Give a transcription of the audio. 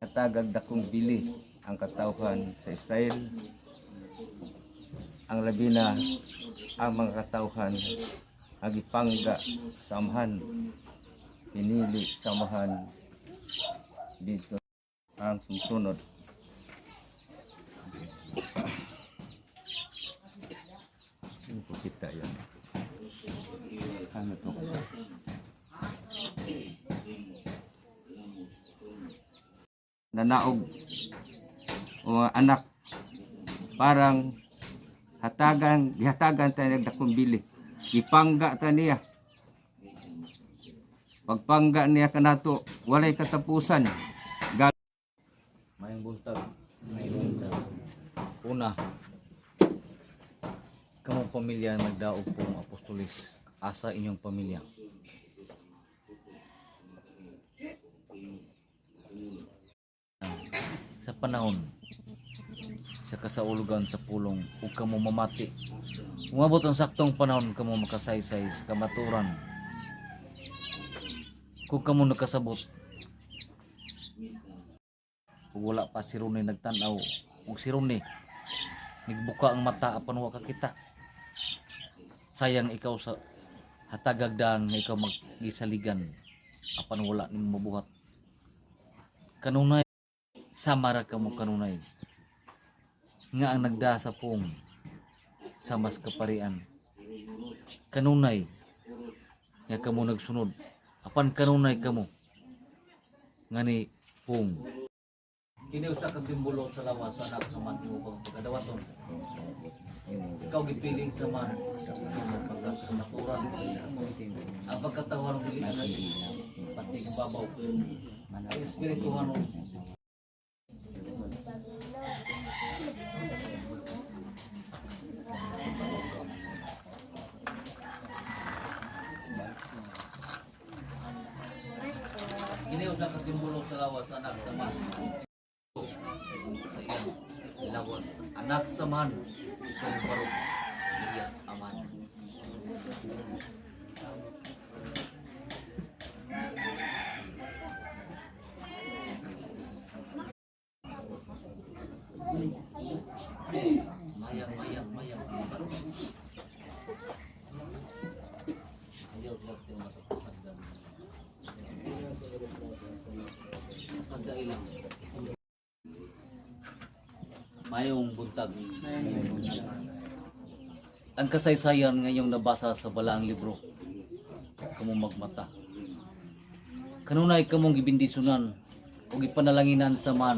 Katagag dakong bili ang katawhan sa Israel. Ang labi na ang mga katawhan agipangga samahan, pinili samahan dito ang susunod. Ano po kita yan? Ano to kasi? Nanaog o anak parang gihatagan tayo nagdakong bili, ipangga ta niya, pagpangga niya kanato walay katapusan. Mayang buntag. Una, kamong pamilya nagdaog pong apostolis. Asa inyong pamilya? Sa panahon sa kasaulugan sa pulong ug kamo mamati, umabot ang saktong panahon kamo makasaysay sa kamaturan, kung kamo nakasabot ug wala pa si Ronnie nagtanaw ug si Ronnie nagbuka ang mata apan wa ka kita, sayang ikaw sa hatagagdan nga ikaw magisaligan apan wala nimo mabuhat. Kanunay samara ka mo kanunay nga ang nagda sa pong sa mas kaparian, kanunay nga kamo nagsunod apan kanunay kamo nga ni pong kini usa ka simbolo sa lawas sa anak sa man mo pagkadawaton. Ikaw gipiling sa man sa pagkaturan ang pagkatawan dili na pati babaw ang espirituhan. Kini usa ka simbolo sa lawas sa anak sa man sa iyan lawas anak sa man ikaw barok iyas aman. Mayang ayaw lang tayo matapasagdan pasagda ilang mayong buntag. Ang kasaysayan ngayong nabasa sa balaang libro kamo magmata, kanunay kamong gibindisunan o gipanalanginan sa man